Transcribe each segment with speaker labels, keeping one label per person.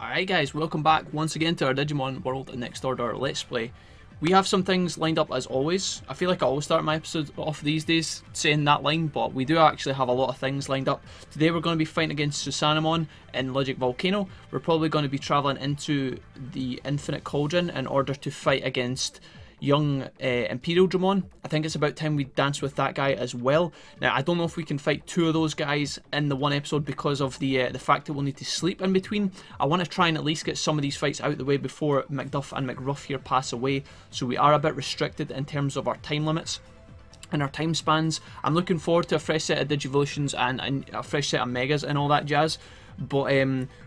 Speaker 1: Alright guys, welcome back once again to our Digimon World Next Order Let's Play. We have some things lined up as always. I feel like I always start my episodes off these days saying that line, but we do actually have a lot of things lined up. Today we're going to be fighting against Susanemon in Logic Volcano. We're probably going to be travelling into the Infinite Cauldron in order to fight against young Imperialdramon. I think it's about time we dance with that guy as well. Now I don't know if we can fight two of those guys in the one episode because of the fact that we'll need to sleep in between. I want to try and at least get some of these fights out of the way before McDuff and McRuff here pass away, so we are a bit restricted in terms of our time limits and our time spans. I'm looking forward to a fresh set of Digivolutions and a fresh set of Megas and all that jazz, but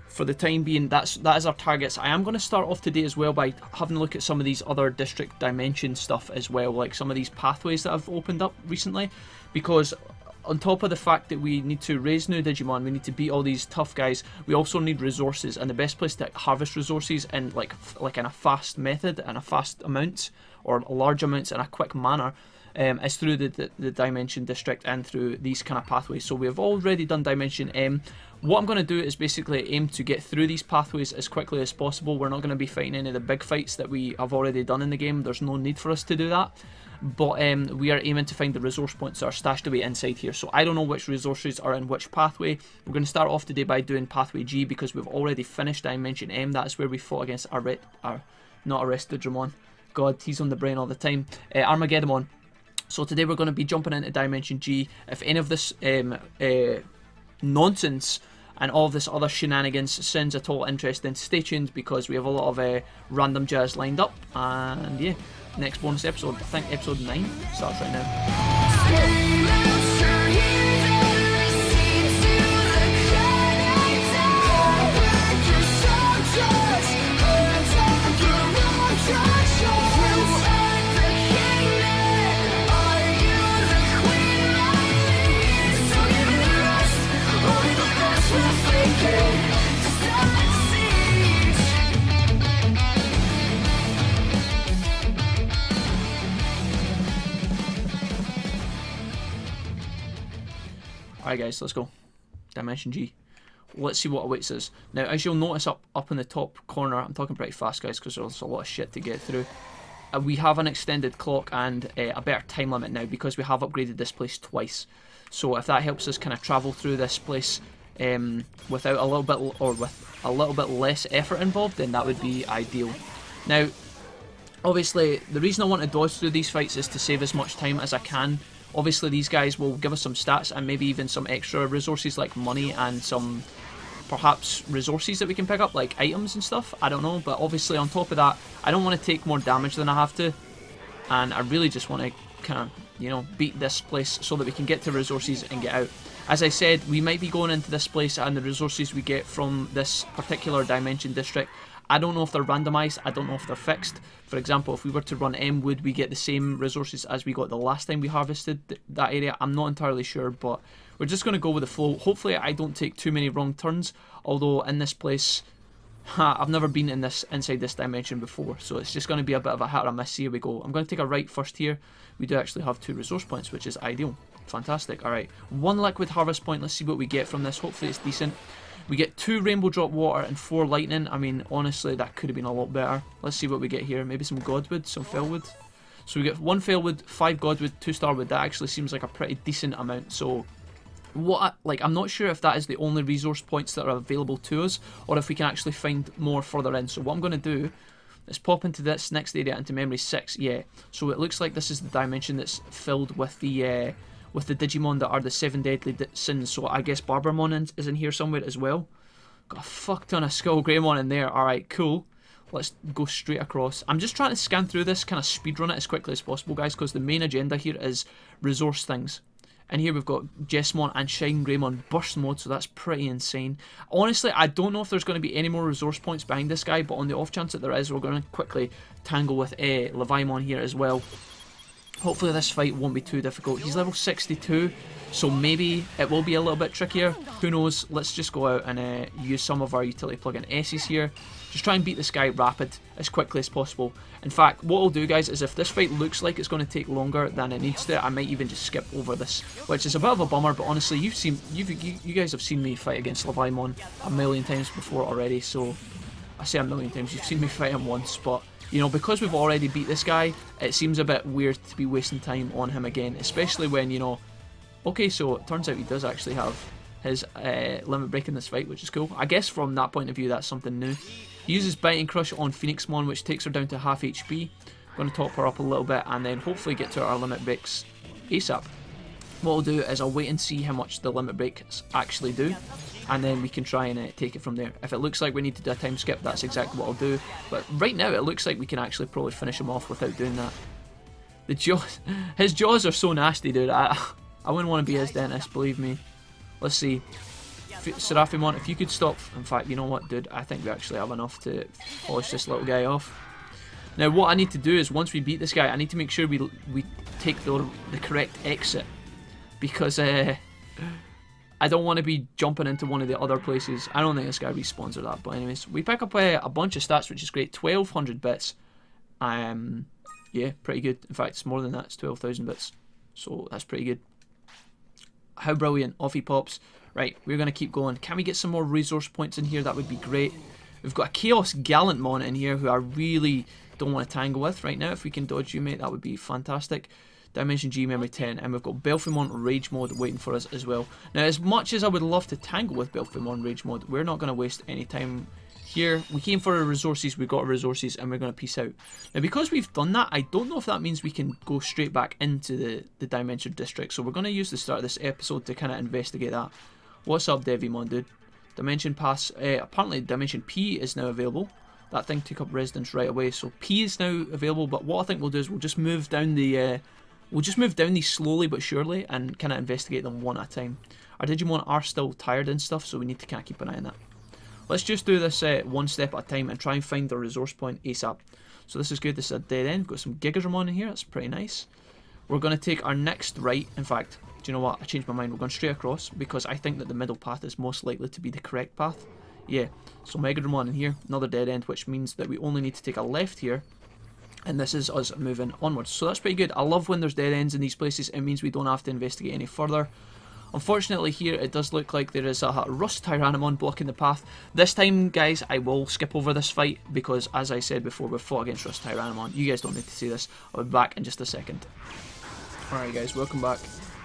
Speaker 1: for the time being, that is our targets. I am going to start off today as well by having a look at some of these other district dimension stuff as well, like some of these pathways that have opened up recently, because on top of the fact that we need to raise new Digimon, we need to beat all these tough guys, we also need resources, and the best place to harvest resources in like in a fast method and a fast amount, or large amounts in a quick manner, is through the Dimension District and through these kind of pathways. So we have already done Dimension M. What I'm going to do is basically aim to get through these pathways as quickly as possible. We're not going to be fighting any of the big fights that we have already done in the game. There's no need for us to do that. But we are aiming to find the resource points that are stashed away inside here. So I don't know which resources are in which pathway. We're going to start off today by doing pathway G because we've already finished Dimension M. That's where we fought against not Arrestedramon. God, he's on the brain all the time. Armageddon. So today we're going to be jumping into Dimension G. If any of this nonsense and all of this other shenanigans sounds at all interesting, stay tuned because we have a lot of random jazz lined up. And yeah, next bonus episode, I think episode 9, starts right now. Alright guys, let's go. Dimension G. Let's see what awaits us. Now, as you'll notice up in the top corner, I'm talking pretty fast guys because there's a lot of shit to get through. We have an extended clock and a better time limit now because we have upgraded this place twice. So if that helps us kind of travel through this place without a little bit, or with a little bit less effort involved, then that would be ideal. Now, obviously, the reason I want to dodge through these fights is to save as much time as I can. Obviously, these guys will give us some stats and maybe even some extra resources like money and some perhaps resources that we can pick up, like items and stuff. I don't know, but obviously on top of that, I don't want to take more damage than I have to, and I really just want to kind of, you know, beat this place so that we can get to resources and get out. As I said, we might be going into this place and the resources we get from this particular Dimension District, I don't know if they're randomized, I don't know if they're fixed. For example, if we were to run M, would we get the same resources as we got the last time we harvested that area? I'm not entirely sure, but we're just going to go with the flow. Hopefully I don't take too many wrong turns, although in this place, I've never been inside this dimension before, so it's just going to be a bit of a hit or a miss. Here we go. I'm going to take a right first here. We do actually have 2 resource points, which is ideal. Fantastic. Alright, 1 liquid harvest point. Let's see what we get from this. Hopefully it's decent. We get 2 rainbow drop water and 4 lightning. I mean, honestly, that could have been a lot better. Let's see what we get here. Maybe some godwood, some fellwood. So we get 1 fellwood, 5 godwood, 2 starwood. That actually seems like a pretty decent amount. So I'm not sure if that is the only resource points that are available to us, or if we can actually find more further in. So what I'm going to do is pop into this next area, into memory 6. Yeah. So it looks like this is the dimension that's filled with the Digimon that are the 7 deadly sins. So I guess Barbermon is in here somewhere as well. Got a fuck ton of Skull Greymon in there. Alright, cool. Let's go straight across. I'm just trying to scan through this, kind of speedrun it as quickly as possible, guys, because the main agenda here is resource things. And here we've got Jessamon and Shine Greymon burst mode, so that's pretty insane. Honestly, I don't know if there's going to be any more resource points behind this guy, but on the off chance that there is, we're going to quickly tangle with Leviamon here as well. Hopefully this fight won't be too difficult. He's level 62, so maybe it will be a little bit trickier. Who knows? Let's just go out and use some of our utility plugin S's here. Just try and beat this guy rapid as quickly as possible. In fact, what I'll do, guys, is if this fight looks like it's going to take longer than it needs to, I might even just skip over this, which is a bit of a bummer. But honestly, you guys have seen me fight against Leviamon a million times before already, so I say a million times, you've seen me fight him once, but you know, because we've already beat this guy, it seems a bit weird to be wasting time on him again, especially when, you know, okay, so it turns out he does actually have his limit break in this fight, which is cool. I guess from that point of view, that's something new. He uses Biting Crush on Phoenixmon, which takes her down to half HP. Going to top her up a little bit and then hopefully get to our limit breaks ASAP. What I'll do is I'll wait and see how much the limit breaks actually do, and then we can try and take it from there. If it looks like we need to do a time skip, that's exactly what I'll do. But right now it looks like we can actually probably finish him off without doing that. The jaws, his jaws are so nasty, dude. I wouldn't want to be his dentist, believe me. Let's see. Seraphimon, if you could stop. In fact, you know what, dude? I think we actually have enough to polish this little guy off. Now, what I need to do is, once we beat this guy, I need to make sure we take the correct exit. Because I don't want to be jumping into one of the other places. I don't think this guy respawns or that. But anyways, we pick up a bunch of stats, which is great. 1,200 bits. Yeah, pretty good. In fact, it's more than that. It's 12,000 bits. So that's pretty good. How brilliant. Off he pops. Right, we're going to keep going. Can we get some more resource points in here? That would be great. We've got a Chaos Gallantmon in here who I really don't want to tangle with right now. If we can dodge you, mate, that would be fantastic. Dimension G, Memory 10. And we've got Belphemon Rage Mode waiting for us as well. Now, as much as I would love to tangle with Belphemon Rage Mode, we're not going to waste any time here. We came for our resources, we got our resources, and we're going to peace out. Now, because we've done that, I don't know if that means we can go straight back into the Dimension District. So we're going to use the start of this episode to kind of investigate that. What's up, Devimon, dude? Dimension Pass. Apparently, Dimension P is now available. That thing took up residence right away, so P is now available. But what I think we'll do is we'll just move down the. We'll just move down these slowly but surely and kind of investigate them one at a time. Our Digimon are still tired and stuff, so we need to kind of keep an eye on that. Let's just do this one step at a time and try and find the resource point ASAP. So this is good. This is a dead end. We've got some Gigadramon in here. That's pretty nice. We're going to take our next right. In fact, do you know what? I changed my mind. We're going straight across because I think that the middle path is most likely to be the correct path. Yeah. So Megadramon in here. Another dead end, which means that we only need to take a left here. And this is us moving onwards. So that's pretty good. I love when there's dead ends in these places. It means we don't have to investigate any further. Unfortunately here it does look like there is a Rust Tyrannomon blocking the path. This time, guys, I will skip over this fight because, as I said before, we've fought against Rust Tyrannomon. You guys don't need to see this. I'll be back in just a second. Alright guys, welcome back.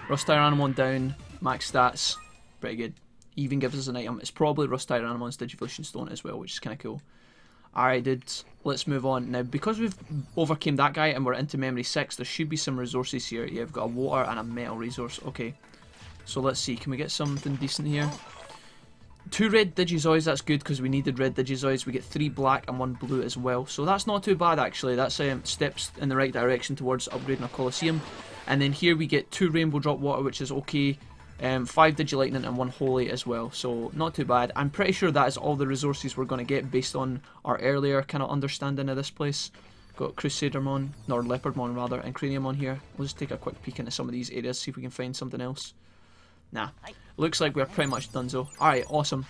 Speaker 1: Rust Tyrannomon down, max stats, pretty good. Even gives us an item. It's probably Rust Tyrannomon's Digivolution Stone as well, which is kind of cool. Alright dudes, let's move on. Now, because we've overcame that guy and we're into Memory 6, there should be some resources here. Yeah, we've got a water and a metal resource. Okay, so let's see, can we get something decent here? 2 red Digizoids, that's good because we needed red Digizoids. We get 3 black and 1 blue as well. So that's not too bad actually. That's steps in the right direction towards upgrading our Colosseum. And then here we get 2 Rainbow Drop Water, which is okay. 5 Digilightning and 1 Holy as well, so not too bad. I'm pretty sure that is all the resources we're going to get based on our earlier kind of understanding of this place. Got Crusadermon, or Leopardmon rather, and Craniumon here. We'll just take a quick peek into some of these areas, see if we can find something else. Nah, looks like we're pretty much done so. Alright, awesome.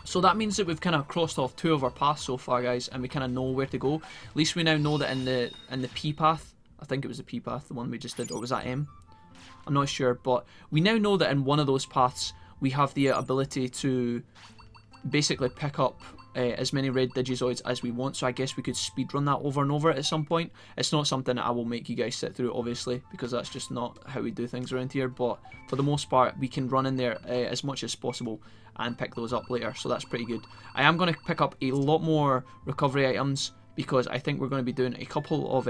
Speaker 1: So that means that we've kind of crossed off 2 of our paths so far, guys, and we kind of know where to go. At least we now know that in the P path, I think it was the P path, the one we just did, or was that M? I'm not sure, but we now know that in one of those paths we have the ability to basically pick up as many red Digizoids as we want, so I guess we could speedrun that over and over at some point. It's not something that I will make you guys sit through, obviously, because that's just not how we do things around here, but for the most part we can run in there as much as possible and pick those up later, so that's pretty good. I am going to pick up a lot more recovery items because I think we're going to be doing a couple of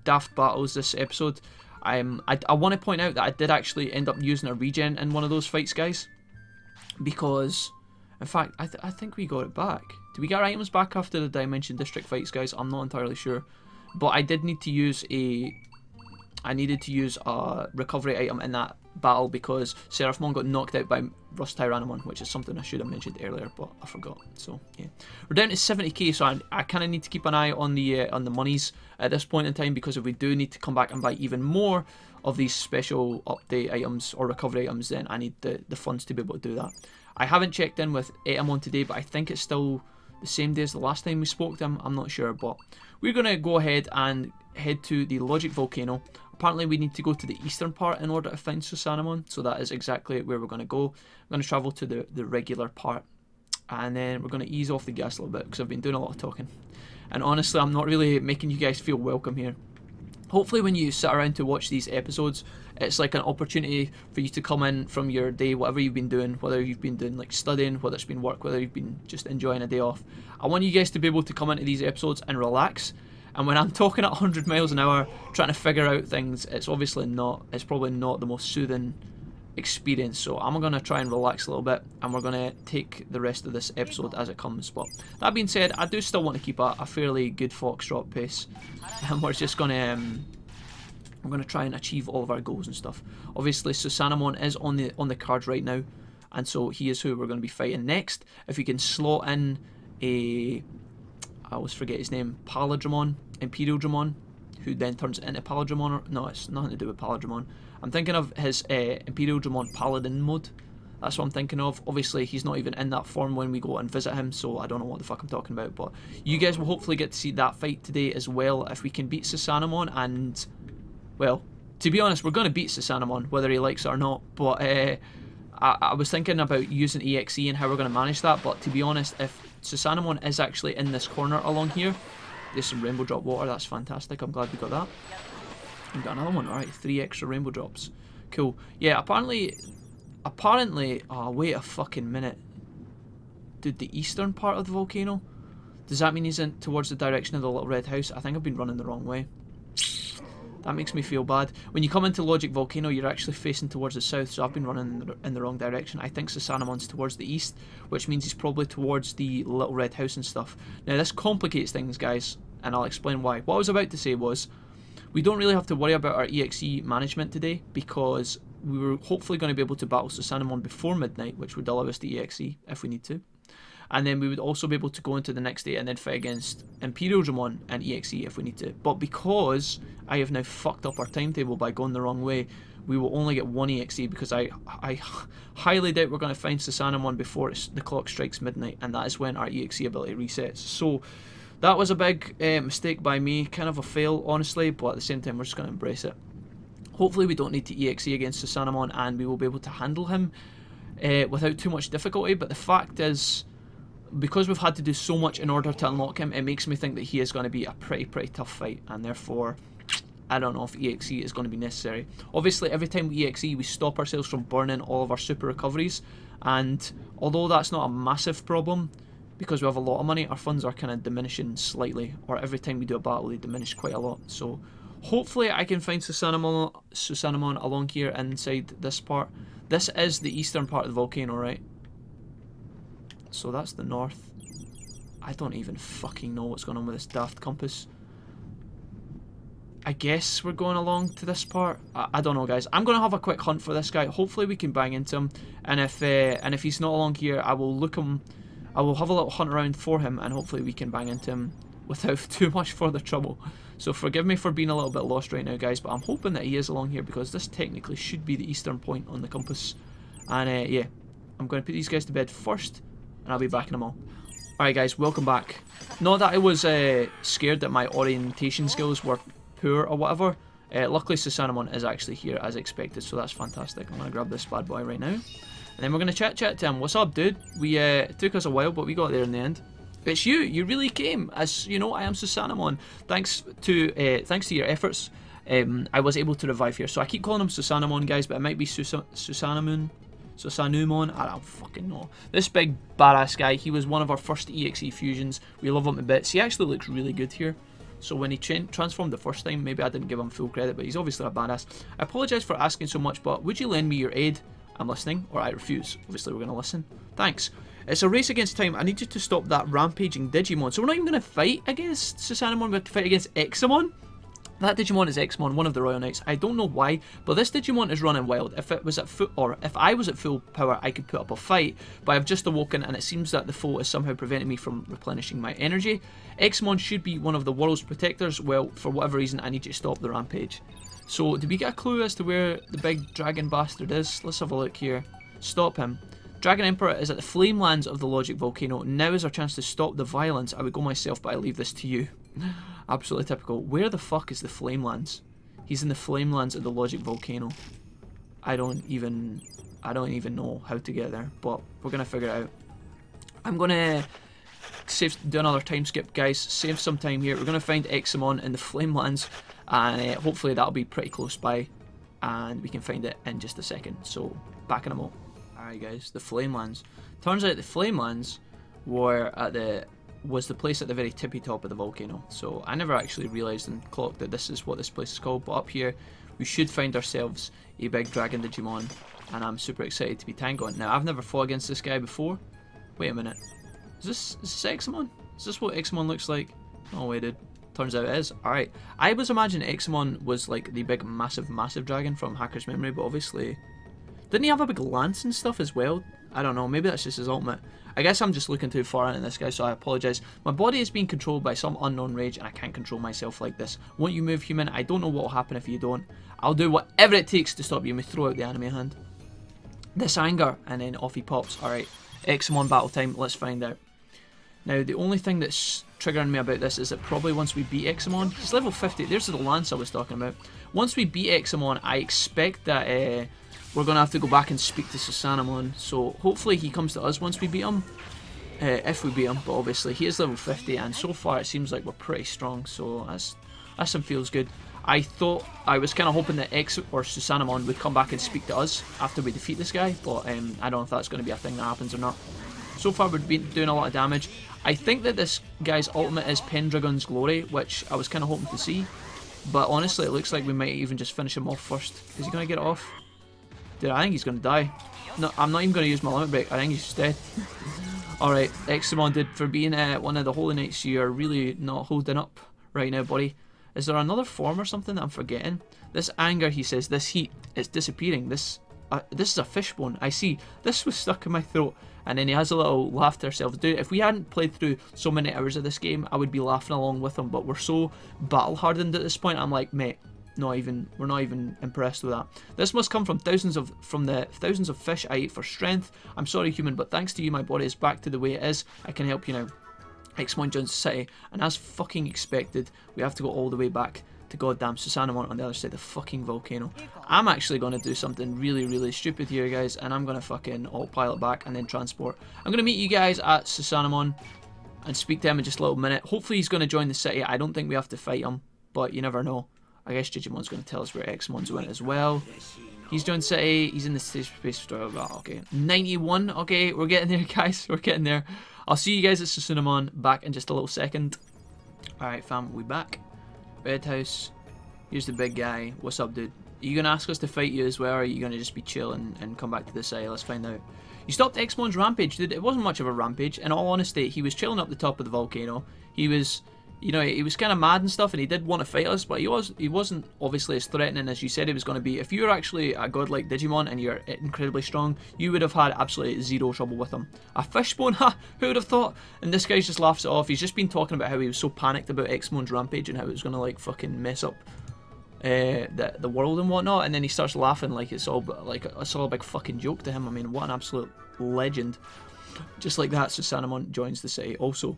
Speaker 1: daft battles this episode. I want to point out that I did actually end up using a regen in one of those fights, guys, because, in fact, I think we got it back. Did we get our items back after the Dimension District fights, guys? I'm not entirely sure, but I did need to use I needed to use a recovery item in that battle because Seraphimon got knocked out by Rust Tyrannomon, which is something I should have mentioned earlier, but I forgot. So yeah, we're down to 70k, so I kind of need to keep an eye on the monies at this point in time, because if we do need to come back and buy even more of these special update items or recovery items, then I need the funds to be able to do that. I haven't checked in with Etamon today, but I think it's still the same day as the last time we spoke to him. I'm not sure, but we're going to go ahead and head to the Logic Volcano. Apparently we need to go to the eastern part in order to find Susanomon, so that is exactly where we're going to go. I'm going to travel to the regular part And then we're going to ease off the gas a little bit because I've been doing a lot of talking. And honestly, I'm not really making you guys feel welcome here. Hopefully when you sit around to watch these episodes, it's like an opportunity for you to come in from your day, whatever you've been doing, whether you've been doing like studying, whether it's been work, whether you've been just enjoying a day off. I want you guys to be able to come into these episodes and relax. And when I'm talking at 100 miles an hour, trying to figure out things, it's probably not the most soothing experience. So I'm going to try and relax a little bit, and we're going to take the rest of this episode as it comes. But that being said, I do still want to keep a fairly good foxtrot pace, and we're just going to I'm going to try and achieve all of our goals and stuff. Obviously, Susanamon is on the card right now, and so he is who we're going to be fighting next. If we can slot in I always forget his name, Imperialdramon, who then turns into Paladramon. No, it's nothing to do with Paladramon. I'm thinking of his Imperialdramon Paladin mode. That's what I'm thinking of. Obviously, he's not even in that form when we go and visit him, so I don't know what the fuck I'm talking about. But you guys will hopefully get to see that fight today as well, if we can beat Susanamon. And, well, to be honest, we're going to beat Susanamon, whether he likes it or not. But I was thinking about using EXE and how we're going to manage that. But to be honest, if Susanamon is actually in this corner along here, there's some rainbow drop water. That's fantastic. I'm glad we got that. We got another one. Alright, 3 extra rainbow drops. Cool. Yeah, apparently, oh, wait a fucking minute. Dude, the eastern part of the volcano? Does that mean he's in towards the direction of the little red house? I think I've been running the wrong way. That makes me feel bad. When you come into Logic Volcano, you're actually facing towards the south, so I've been running in the wrong direction. I think Susanamon's towards the east, which means he's probably towards the little red house and stuff. Now, this complicates things, guys, and I'll explain why. What I was about to say was, we don't really have to worry about our EXE management today, because we were hopefully going to be able to battle Susanamon before midnight, which would allow us to EXE if we need to. And then we would also be able to go into the next day and then fight against Imperialdramon and EXE if we need to. But because I have now fucked up our timetable by going the wrong way, we will only get 1 EXE, because I highly doubt we're going to find Susanamon before the clock strikes midnight, and that is when our EXE ability resets. So that was a big mistake by me, kind of a fail, honestly, but at the same time we're just going to embrace it. Hopefully we don't need to EXE against Susanamon, and we will be able to handle him without too much difficulty. But the fact is, because we've had to do so much in order to unlock him, it makes me think that he is going to be a pretty tough fight, and therefore I don't know if EXE is going to be necessary. Obviously, every time we EXE, we stop ourselves from burning all of our super recoveries, and although that's not a massive problem, because we have a lot of money, our funds are kind of diminishing slightly, or every time we do a battle they diminish quite a lot. So hopefully I can find Susanamon along here inside this part. This is the eastern part of the volcano, right? So that's the north. I don't even fucking know what's going on with this daft compass. I guess we're going along to this part. I don't know, guys. I'm going to have a quick hunt for this guy. Hopefully we can bang into him. And if he's not along here, I will look him. I will have a little hunt around for him, and hopefully we can bang into him without too much further trouble. So forgive me for being a little bit lost right now, guys, but I'm hoping that he is along here, because this technically should be the eastern point on the compass. And yeah, I'm going to put these guys to bed first, and I'll be back in a moment. Alright guys, welcome back. Not that I was scared that my orientation skills were poor or whatever. Luckily Susanamon is actually here as expected, so that's fantastic. I'm going to grab this bad boy right now. And then we're going to chat to him. What's up, dude? It took us a while, but we got there in the end. It's you. You really came. As you know, I am Susanamon. Thanks to your efforts, I was able to revive here. So I keep calling him Susanamon, guys, but it might be Susanumon. I don't fucking know. This big badass guy, he was one of our first EXE fusions. We love him to bits. He actually looks really good here. So when he transformed the first time, maybe I didn't give him full credit, but he's obviously a badass. I apologise for asking so much, but would you lend me your aid? I'm listening, or I refuse. Obviously we're going to listen. Thanks. It's a race against time. I need you to stop that rampaging Digimon. So we're not even going to fight against Susanamon, we're going to fight against Examon. That Digimon is Examon, one of the Royal Knights. I don't know why, but this Digimon is running wild. If it was at if I was at full power, I could put up a fight, but I've just awoken and it seems that the foe is somehow preventing me from replenishing my energy. Examon should be one of the world's protectors. Well, for whatever reason, I need you to stop the rampage. So, did we get a clue as to where the big dragon bastard is? Let's have a look here. Stop him. Dragon Emperor is at the Flamelands of the Logic Volcano. Now is our chance to stop the violence. I would go myself, but I leave this to you. Absolutely typical. Where the fuck is the Flamelands? He's in the Flamelands of the Logic Volcano. I don't even know how to get there, but we're gonna figure it out. I'm going to do another time skip, guys. Save some time here. We're going to find Examon in the Flamelands, and hopefully that'll be pretty close by, and we can find it in just a second. So, back in a moment. Alright guys, the Flamelands. Turns out the Flamelands was the place at the very tippy top of the volcano. So I never actually realised and clocked that this is what this place is called. But up here, we should find ourselves a big dragon Digimon, and I'm super excited to be Tangon. Now I've never fought against this guy before. Wait a minute, is this Examon? Is this what Examon looks like? Oh wait, dude. Turns out it is. Alright, I was imagining Examon was like the big massive dragon from Hacker's Memory, but obviously didn't he have a big lance and stuff as well? I don't know, maybe that's just his ultimate. I guess I'm just looking too far into this guy, so I apologise. My body is being controlled by some unknown rage, and I can't control myself like this. Won't you move, human? I don't know what will happen if you don't. I'll do whatever it takes to stop you. We throw out the anime hand. This anger, and then off he pops. Alright, Examon battle time, let's find out. Now, the only thing that's triggering me about this is that probably once we beat Examon, he's level 50, there's the lance I was talking about. Once we beat Examon, I expect that we're going to have to go back and speak to Susanamon, so hopefully he comes to us once we beat him, if we beat him, but obviously he is level 50, and so far it seems like we're pretty strong, so that's some feels good. I was kind of hoping that Susanamon would come back and speak to us after we defeat this guy, but I don't know if that's going to be a thing that happens or not. So far we've been doing a lot of damage. I think that this guy's ultimate is Pendragon's Glory, which I was kind of hoping to see, but honestly it looks like we might even just finish him off first. Is he going to get it off? Dude, I think he's going to die. No, I'm not even going to use my limit break. I think he's just dead. Alright, Examon, dude, for being one of the Holy Knights, you're really not holding up right now, buddy. Is there another form or something that I'm forgetting? This anger, he says, this heat, it's disappearing. This is a fishbone. I see. This was stuck in my throat. And then he has a little laugh to ourselves. Dude, if we hadn't played through so many hours of this game, I would be laughing along with him. But we're so battle hardened at this point. I'm like, mate, we're not even impressed with that. This must come from the thousands of fish I ate for strength. I'm sorry, human, but thanks to you, my body is back to the way it is. I can help you now. Examon joins the city, and as fucking expected, we have to go all the way back to goddamn Susanamon on the other side of the fucking volcano. I'm actually going to do something really stupid here, guys, and I'm going to fucking autopilot back and then transport. I'm going to meet you guys at Susanamon and speak to him in just a little minute. Hopefully he's going to join the city. I don't think we have to fight him, but you never know. I guess Jijimon's going to tell us where Examon's went as well. He's joined city. He's in the space store. Okay, 91. Okay, we're getting there, guys. We're getting there. I'll see you guys at Susanamon back in just a little second. Alright, fam, we back. Red House. Here's the big guy. What's up, dude? Are you going to ask us to fight you as well, or are you going to just be chill and come back to the side? Let's find out. You stopped Examon's rampage, dude. It wasn't much of a rampage. In all honesty, he was chilling up the top of the volcano. He was... You know, he was kind of mad and stuff, and he did want to fight us, but he wasn't obviously as threatening as you said he was going to be. If you're actually a god like Digimon and you're incredibly strong, you would have had absolutely zero trouble with him. A fishbone? Ha! Who would have thought? And this guy just laughs it off. He's just been talking about how he was so panicked about Examon's rampage and how it was going to, like, fucking mess up the world and whatnot, and then he starts laughing like it's all a big fucking joke to him. I mean, what an absolute legend. Just like that, Susanamon joins the city also.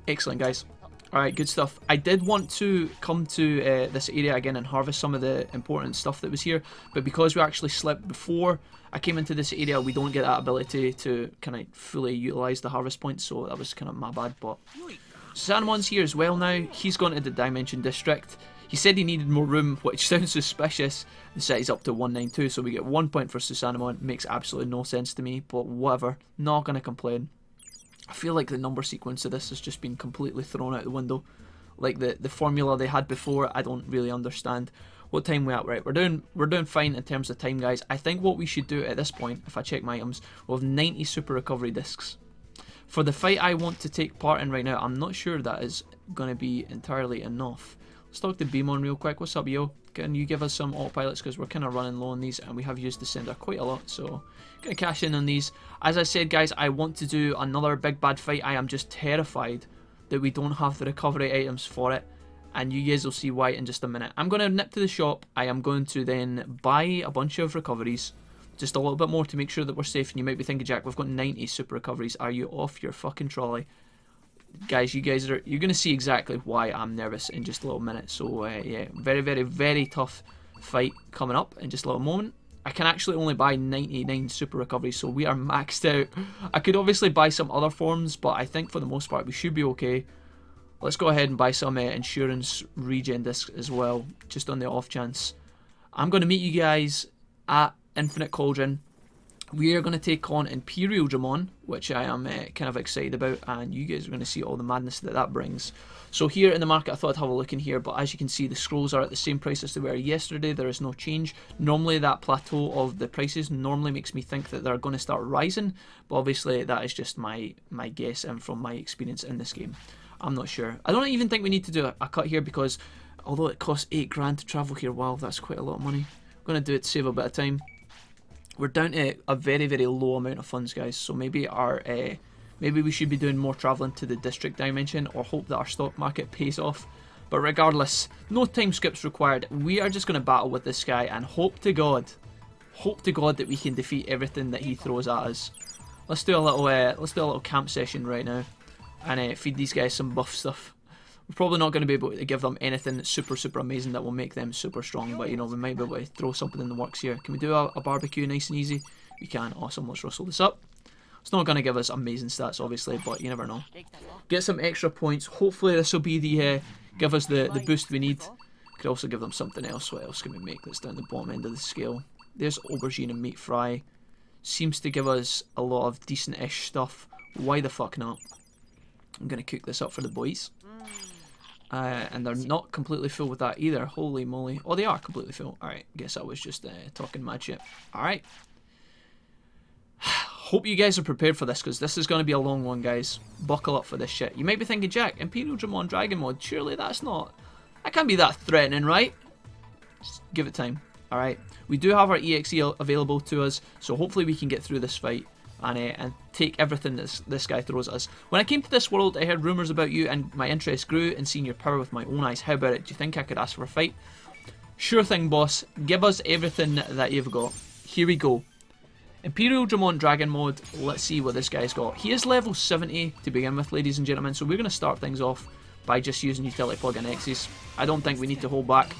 Speaker 1: Excellent, guys. Alright, good stuff. I did want to come to this area again and harvest some of the important stuff that was here, but because we actually slept before I came into this area, we don't get that ability to kind of fully utilise the harvest points, so that was kind of my bad. But Sanamon's here as well now. He's gone to the Dimension District. He said he needed more room, which sounds suspicious. The city's up to 192, so we get 1 point for Susanamon. Makes absolutely no sense to me, but whatever. Not going to complain. I feel like the number sequence of this has just been completely thrown out the window. Like the formula they had before, I don't really understand. What time we at? Right, we're doing fine in terms of time, guys. I think what we should do at this point, if I check my items, we'll have 90 super recovery discs. For the fight I want to take part in right now, I'm not sure that is going to be entirely enough. Let's talk to Beamon real quick. What's up, yo? Can you give us some autopilots, because we're kind of running low on these and we have used the sender quite a lot, so gonna cash in on these. As I said, guys, I want to do another big bad fight. I am just terrified that we don't have the recovery items for it, and you guys will see why in just a minute. I'm gonna nip to the shop. I am going to then buy a bunch of recoveries, just a little bit more to make sure that we're safe. And you might be thinking, Jack, we've got 90 super recoveries. Are you off your fucking trolley? Guys, you're going to see exactly why I'm nervous in just a little minute. So, yeah, very, very, very tough fight coming up in just a little moment. I can actually only buy 99 super recoveries, so we are maxed out. I could obviously buy some other forms, but I think for the most part we should be okay. Let's go ahead and buy some insurance regen discs as well, just on the off chance. I'm going to meet you guys at Infinite Cauldron. We are going to take on Imperialdramon, which I am kind of excited about, and you guys are going to see all the madness that that brings. So here in the market, I thought I'd have a look in here, but as you can see, the scrolls are at the same price as they were yesterday. There is no change. Normally, that plateau of the prices normally makes me think that they're going to start rising, but obviously that is just my guess and from my experience in this game. I'm not sure. I don't even think we need to do a cut here because although it costs 8 grand to travel here, wow, that's quite a lot of money. I'm going to do it to save a bit of time. We're down to a very, very low amount of funds, guys, so maybe maybe we should be doing more travelling to the district dimension or hope that our stock market pays off. But regardless, no time skips required. We are just going to battle with this guy and hope to God that we can defeat everything that he throws at us. Let's do a little camp session right now and feed these guys some buff stuff. We're probably not going to be able to give them anything super, super amazing that will make them super strong, but you know, we might be able to throw something in the works here. Can we do a barbecue nice and easy? We can. Awesome. Let's rustle this up. It's not going to give us amazing stats, obviously, but you never know. Get some extra points. Hopefully this will be the give us the boost we need. Could also give them something else. What else can we make that's down the bottom end of the scale? There's aubergine and meat fry. Seems to give us a lot of decent-ish stuff. Why the fuck not? I'm going to cook this up for the boys. And they're not completely full with that either. Holy moly. Oh, they are completely full. Alright, guess I was just talking mad shit. Alright. Hope you guys are prepared for this, because this is going to be a long one, guys. Buckle up for this shit. You might be thinking, Jack, Imperialdramon Dragon Mode, surely that can't be that threatening, right? Just give it time. Alright. We do have our EXE available to us, so hopefully we can get through this fight and take everything this guy throws at us. When I came to this world, I heard rumours about you and my interest grew in seeing your power with my own eyes. How about it? Do you think I could ask for a fight? Sure thing, boss. Give us everything that you've got. Here we go. Imperialdramon Dragon Mode. Let's see what this guy's got. He is level 70 to begin with, ladies and gentlemen, so we're going to start things off by just using utility plug and X's. I don't think we need to hold back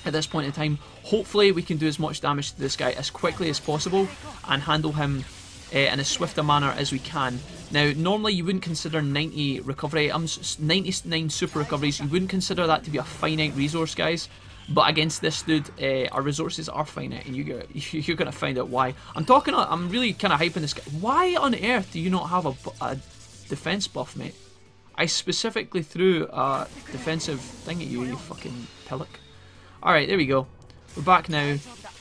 Speaker 1: at this point in time. Hopefully we can do as much damage to this guy as quickly as possible and handle him in as swift a manner as we can. Now, normally you wouldn't consider 90 recovery items, 99 super recoveries, you wouldn't consider that to be a finite resource, guys. But against this dude, our resources are finite, and you're going to find out why. I'm really kind of hyping this guy. Why on earth do you not have a defense buff, mate? I specifically threw a defensive thing at you, you fucking pillock. Alright, there we go. We're back now.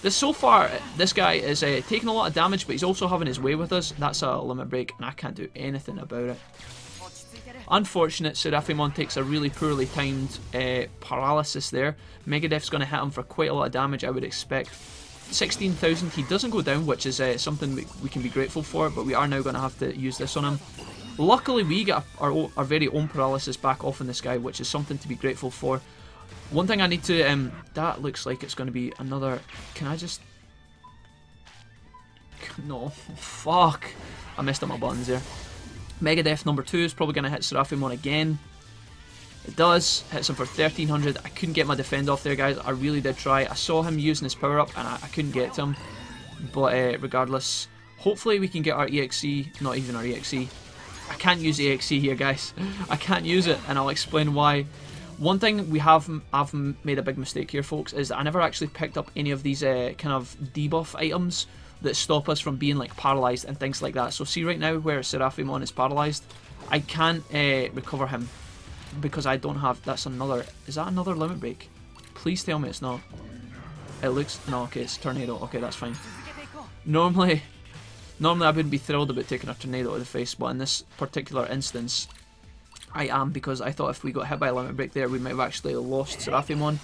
Speaker 1: So far, this guy is taking a lot of damage, but he's also having his way with us. That's a limit break, and I can't do anything about it. Unfortunate, Seraphimon takes a really poorly timed paralysis there. Megadeth's going to hit him for quite a lot of damage, I would expect. 16,000, he doesn't go down, which is something we can be grateful for, but we are now going to have to use this on him. Luckily, we get our very own paralysis back off on this guy, which is something to be grateful for. One thing I need to, that looks like it's going to be another, can I just, no, fuck, I messed up my buttons there. Megadeth number 2 is probably going to hit Seraphimon again. It does, hits him for 1300, I couldn't get my defend off there, guys, I really did try. I saw him using his power up and I couldn't get to him, but regardless, hopefully we can get our EXE, not even our EXE. I can't use EXE here, guys, I can't use it, and I'll explain why. One thing I've made a big mistake here, folks, is that I never actually picked up any of these kind of debuff items that stop us from being like paralyzed and things like that. So see right now where Seraphimon is paralyzed, I can't recover him because I don't have. Is that another limit break? Please tell me it's not. It looks, no, okay, it's tornado. Okay, that's fine. Normally I wouldn't be thrilled about taking a tornado to the face, but in this particular instance, I am, because I thought if we got hit by a limit break there, we might have actually lost Seraphimon.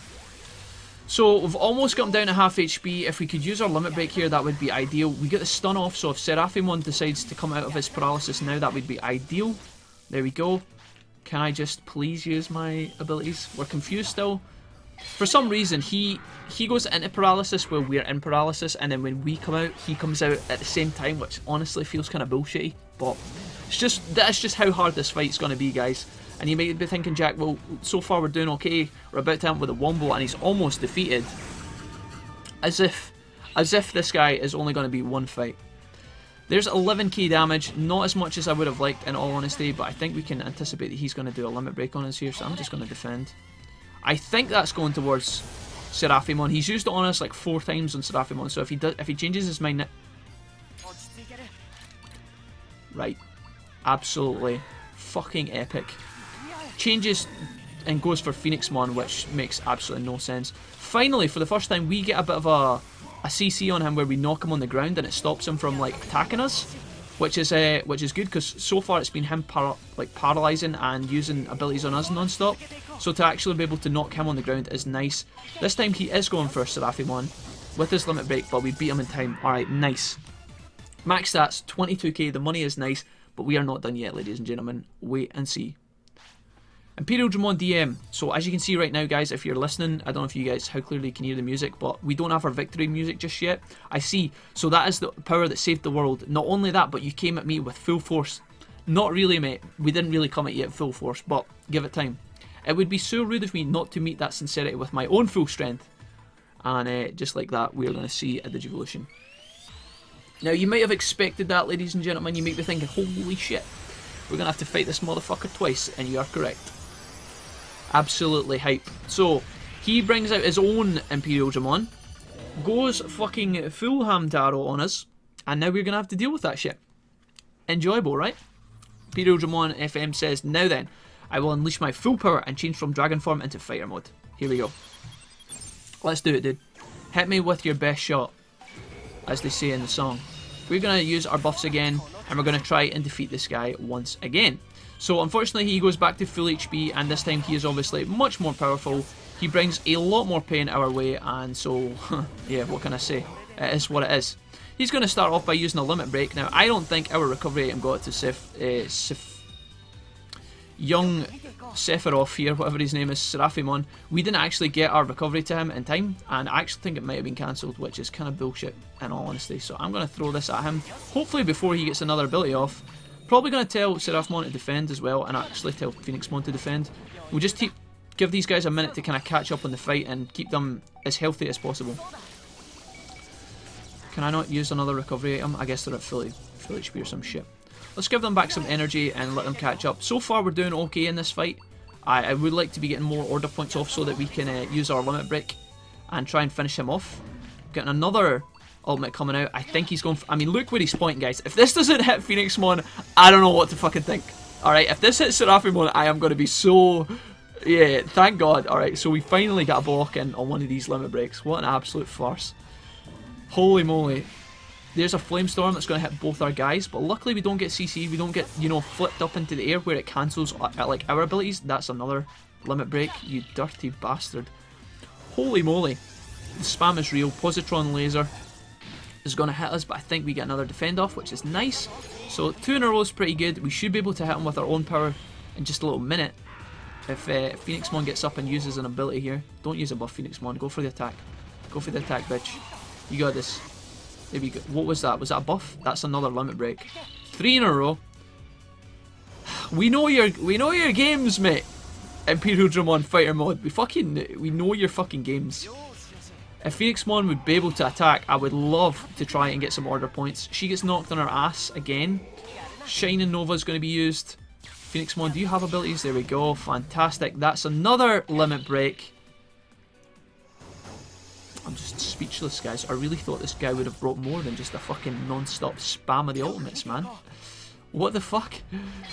Speaker 1: So we've almost got him down to half HP. If we could use our limit break here, that would be ideal. We get the stun off, so if Seraphimon decides to come out of his paralysis now, that would be ideal. There we go. Can I just please use my abilities? We're confused still. For some reason, he goes into paralysis while we're in paralysis, and then when we come out, he comes out at the same time, which honestly feels kind of bullshitty. But that's just how hard this fight's going to be, guys. And you might be thinking, Jack, well, so far we're doing okay. We're about to hit him with a wombo, and he's almost defeated. As if As if this guy is only going to be one fight. There's 11k damage, not as much as I would have liked in all honesty, but I think we can anticipate that he's going to do a limit break on us here, so I'm just going to defend. I think that's going towards Seraphimon. He's used it on us like 4 times on Seraphimon, so if he changes his mind... Right. Absolutely fucking epic. Changes and goes for Phoenixmon, which makes absolutely no sense. Finally, for the first time, we get a bit of a CC on him where we knock him on the ground and it stops him from like attacking us, which is good because so far it's been him paralyzing and using abilities on us non-stop. So to actually be able to knock him on the ground is nice. This time he is going for Seraphimon with his limit break, but we beat him in time. Alright, nice. Max stats, 22k, the money is nice, but we are not done yet, ladies and gentlemen. Wait and see. Imperialdramon DM. So as you can see right now, guys, if you're listening, I don't know if you guys how clearly you can hear the music, but we don't have our victory music just yet. I see. So that is the power that saved the world. Not only that, but you came at me with full force. Not really, mate. We didn't really come at you at full force, but give it time. It would be so rude of me not to meet that sincerity with my own full strength. And just like that, we are going to see a Digivolution. Now, you might have expected that, ladies and gentlemen. You might be thinking, holy shit, we're going to have to fight this motherfucker twice, and you are correct. Absolutely hype. So, he brings out his own Imperialdramon, goes fucking full Hamtaro on us, and now we're going to have to deal with that shit. Enjoyable, right? Imperialdramon FM says, now then, I will unleash my full power and change from dragon form into fighter mode. Here we go. Let's do it, dude. Hit me with your best shot, as they say in the song. We're going to use our buffs again, and we're going to try and defeat this guy once again. So unfortunately he goes back to full HP, and this time he is obviously much more powerful. He brings a lot more pain our way, and so, yeah, what can I say? It is what it is. He's going to start off by using a limit break. Now, I don't think our recovery item got to young Sephiroth here, whatever his name is, Seraphimon. We didn't actually get our recovery to him in time, and I actually think it might have been cancelled, which is kind of bullshit in all honesty. So I'm going to throw this at him, hopefully before he gets another ability off. Probably going to tell Seraphimon to defend as well, and actually tell Phoenixmon to defend. We'll just give these guys a minute to kind of catch up on the fight and keep them as healthy as possible. Can I not use another recovery item? I guess they're at full HP or some shit. Let's give them back some energy and let them catch up. So far we're doing okay in this fight. I would like to be getting more order points off so that we can use our limit break and try and finish him off. Getting another ultimate coming out. I think he's going... I mean, look where he's pointing, guys. If this doesn't hit Phoenixmon, I don't know what to fucking think. Alright, if this hits Seraphimon, I am going to be so... Yeah, thank God. Alright, so we finally got a block in on one of these limit breaks. What an absolute farce. Holy moly. There's a Flamestorm that's going to hit both our guys, but luckily we don't get CC. We don't get, you know, flipped up into the air where it cancels like our abilities. That's another limit break, you dirty bastard. Holy moly. The spam is real. Positron Laser is going to hit us, but I think we get another defend off, which is nice. So 2 in a row is pretty good. We should be able to hit him with our own power in just a little minute. If Phoenixmon gets up and uses an ability here, don't use a buff, Phoenixmon. Go for the attack. Go for the attack, bitch. You got this. There we go. What was that? Was that a buff? That's another limit break. 3 in a row. We know your games, mate. Imperialdramon fighter mode. We know your fucking games. If Phoenixmon would be able to attack, I would love to try and get some order points. She gets knocked on her ass again. Shining Nova is going to be used. Phoenixmon, do you have abilities? There we go. Fantastic. That's another limit break. I'm just speechless, guys. I really thought this guy would have brought more than just a fucking non-stop spam of the ultimates, man. What the fuck?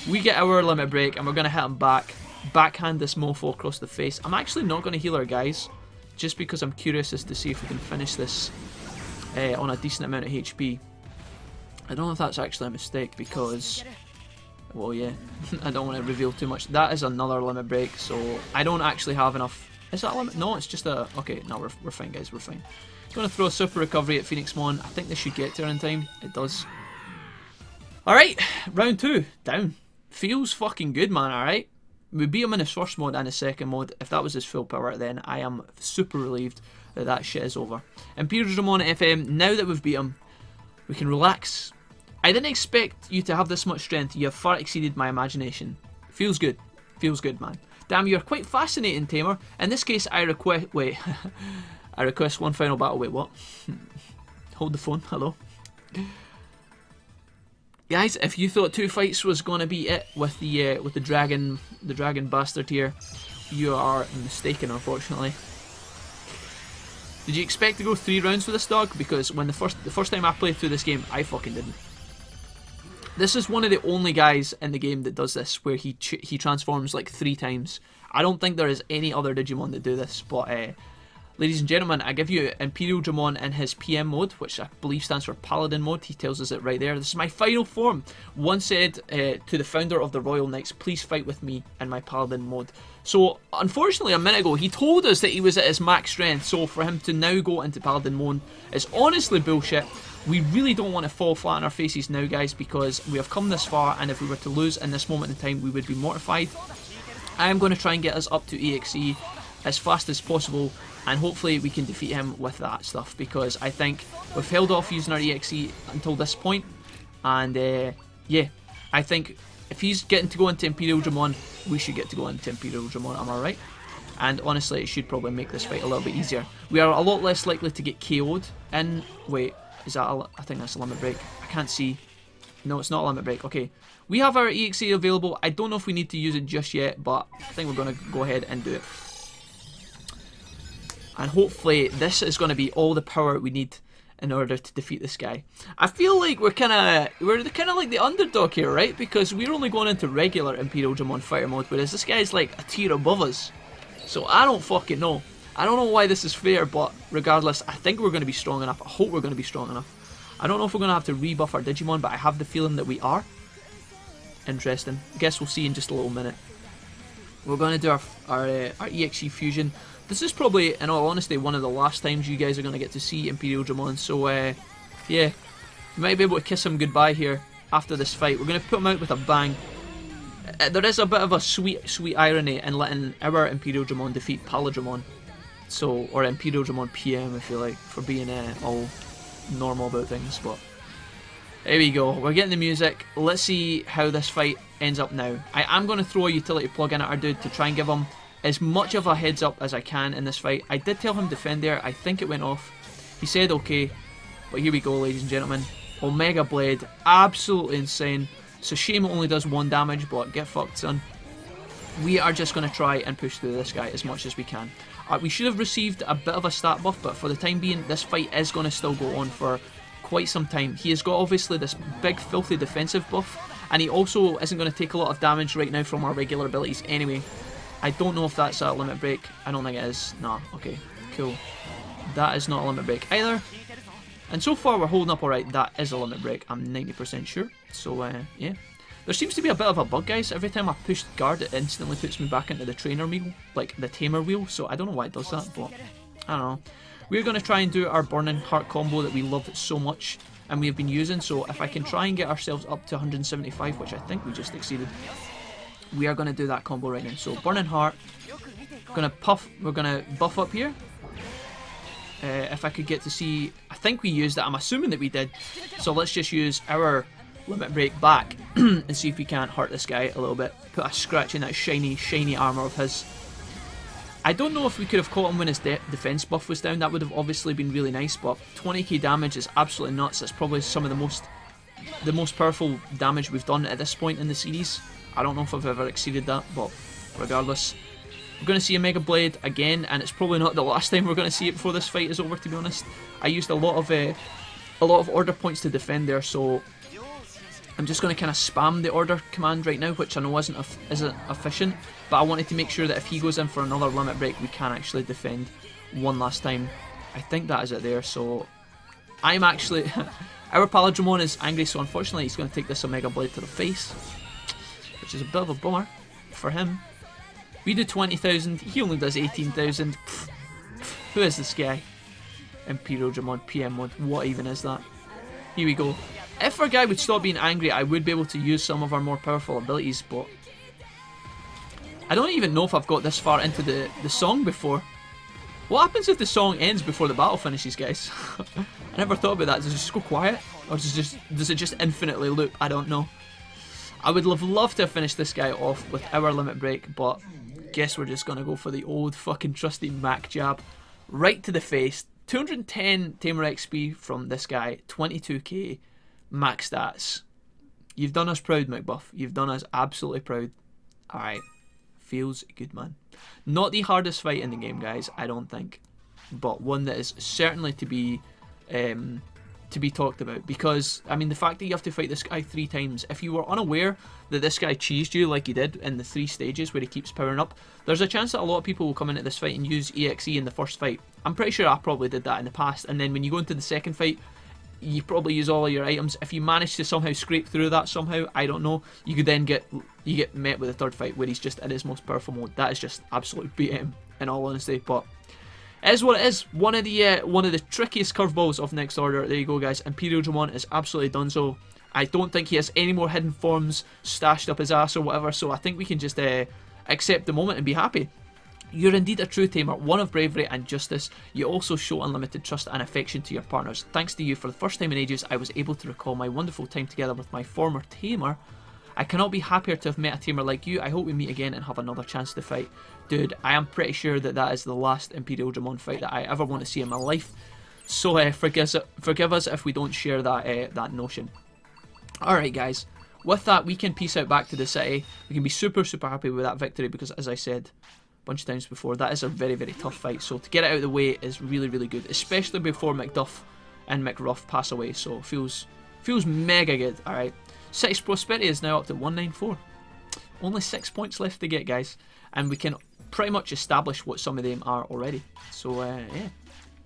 Speaker 1: We get our limit break and we're going to hit him back. Backhand this mofo across the face. I'm actually not going to heal our guys, just because I'm curious as to see if we can finish this on a decent amount of HP. I don't know if that's actually a mistake because... Well, yeah. I don't want to reveal too much. That is another limit break, so I don't actually have enough... Is that a limit? No, it's just a... Okay, no, we're fine, guys. We're fine. I'm going to throw a super recovery at Phoenixmon. I think this should get to her in time. It does. Alright, round 2. Down. Feels fucking good, man, alright? We beat him in his first mode and his second mode. If that was his full power, then I am super relieved that that shit is over. Imperialdramon FM, now that we've beat him, we can relax. I didn't expect you to have this much strength. You have far exceeded my imagination. Feels good. Feels good, man. Damn, you're quite fascinating, Tamer. In this case, I request... Wait. I request one final battle. Wait, what? Hold the phone. Hello. Guys, if you thought 2 fights was gonna be it with the dragon bastard here, you are mistaken, unfortunately. Did you expect to go 3 rounds with this dog? Because when the first time I played through this game, I fucking didn't. This is one of the only guys in the game that does this, where he transforms like 3 times. I don't think there is any other Digimon that do this, but ladies and gentlemen, I give you Imperialdramon in his PM mode, which I believe stands for Paladin mode. He tells us it right there. This is my final form. Once said to the founder of the Royal Knights, please fight with me in my Paladin mode. So, unfortunately, a minute ago, he told us that he was at his max strength, so for him to now go into Paladin mode is honestly bullshit. We really don't want to fall flat on our faces now, guys, because we have come this far, and if we were to lose in this moment in time, we would be mortified. I am going to try and get us up to EXE as fast as possible, and hopefully we can defeat him with that stuff, because I think we've held off using our EXE until this point, and yeah, I think if he's getting to go into Imperialdramon, we should get to go into Imperialdramon, am I right? And honestly, it should probably make this fight a little bit easier. We are a lot less likely to get KO'd in... Wait, is that a... I think that's a limit break. I can't see. No, it's not a limit break. Okay. We have our EXE available. I don't know if we need to use it just yet, but I think we're going to go ahead and do it. And hopefully this is going to be all the power we need in order to defeat this guy. I feel like we're kind of like the underdog here, right? Because we're only going into regular Imperialdramon fighter mode, whereas this guy's like a tier above us. So I don't fucking know. I don't know why this is fair, but regardless, I think we're going to be strong enough. I hope we're going to be strong enough. I don't know if we're going to have to rebuff our Digimon, but I have the feeling that we are. Interesting. I guess we'll see in just a little minute. We're going to do our EXE fusion. This is probably, in all honesty, one of the last times you guys are going to get to see Imperialdramon. So, yeah, you might be able to kiss him goodbye here after this fight. We're going to put him out with a bang. There is a bit of a sweet irony in letting our Imperialdramon defeat Paladramon. So, or Imperialdramon PM, if you like, for being all normal about things. But there we go. We're getting the music. Let's see how this fight ends up now. I am going to throw a utility plug in at our dude to try and give him as much of a heads up as I can in this fight. I did tell him defend there. I think it went off. He said okay. But here we go, ladies and gentlemen. Omega Blade. Absolutely insane. It's a shame it only does 1 damage, but get fucked, son. We are just going to try and push through this guy as much as we can. We should have received a bit of a stat buff, but for the time being, this fight is going to still go on for quite some time. He has got obviously this big filthy defensive buff, and he also isn't going to take a lot of damage right now from our regular abilities anyway. I don't know if that's a limit break. I don't think it is. Nah, okay, cool. That is not a limit break either. And so far we're holding up alright. That is a limit break, I'm 90% sure. So, yeah. There seems to be a bit of a bug, guys. Every time I push guard, it instantly puts me back into the trainer wheel, like the tamer wheel. So I don't know why it does that, but I don't know. We're going to try and do our Burning Heart combo that we love so much and we have been using. So if I can try and get ourselves up to 175, which I think we just exceeded, we are going to do that combo right now. So Burning Heart, we're going to buff up here. If I could get to see, I think we used it, I'm assuming that we did. So let's just use our limit break back and see if we can't hurt this guy a little bit. Put a scratch in that shiny armour of his. I don't know if we could have caught him when his defense buff was down. That would have obviously been really nice, but 20k damage is absolutely nuts. It's probably some of the most powerful damage we've done at this point in the series. I don't know if I've ever exceeded that, but regardless, we're going to see a Mega Blade again, and it's probably not the last time we're going to see it before this fight is over, to be honest. I used a lot of order points to defend there, so I'm just going to kind of spam the order command right now, which I know isn't efficient, but I wanted to make sure that if he goes in for another limit break, we can actually defend one last time. I think that is it there, so I'm actually... Our Paladramon is angry, so unfortunately he's going to take this Omega Blade to the face, which is a bit of a bummer for him. We do 20,000, he only does 18,000. Who is this guy? Imperialdramon PM mode, what even is that? Here we go. If our guy would stop being angry, I would be able to use some of our more powerful abilities, but I don't even know if I've got this far into the song before. What happens if the song ends before the battle finishes, guys? I never thought about that. Does it just go quiet? Or does it just infinitely loop? I don't know. I would have loved to have finished this guy off with our limit break, but guess we're just going to go for the old fucking trusty Mac jab. Right to the face. 210 Tamer XP from this guy, 22k max stats. You've done us proud, McBuff. You've done us absolutely proud. Alright. Feels good, man. Not the hardest fight in the game, guys, I don't think. But one that is certainly to be talked about. Because, I mean, the fact that you have to fight this guy 3 times, if you were unaware that this guy cheesed you like he did in the 3 stages where he keeps powering up, there's a chance that a lot of people will come into this fight and use EXE in the first fight. I'm pretty sure I probably did that in the past. And then when you go into the second fight, you probably use all of your items. If you manage to somehow scrape through that somehow, I don't know, you could then get met with a third fight where he's just in his most powerful mode. That is just absolute BM in all honesty, but it is what it is. One of the trickiest curveballs of Next Order. There you go, guys. Imperialdramon is absolutely done so. I don't think he has any more hidden forms stashed up his ass or whatever, so I think we can just accept the moment and be happy. You're indeed a true tamer, one of bravery and justice. You also show unlimited trust and affection to your partners. Thanks to you, for the first time in ages, I was able to recall my wonderful time together with my former tamer. I cannot be happier to have met a tamer like you. I hope we meet again and have another chance to fight. Dude, I am pretty sure that that is the last Imperialdramon fight that I ever want to see in my life. So forgive us if we don't share that notion. Alright, guys. With that, we can peace out back to the city. We can be super, super happy with that victory because, as I said bunch of times before, that is a very, very tough fight, so to get it out of the way is really, really good, especially before McDuff and McRuff pass away, so feels mega good. Alright, City's prosperity is now up to 194. Only 6 points left to get, guys, and we can pretty much establish what some of them are already, so yeah,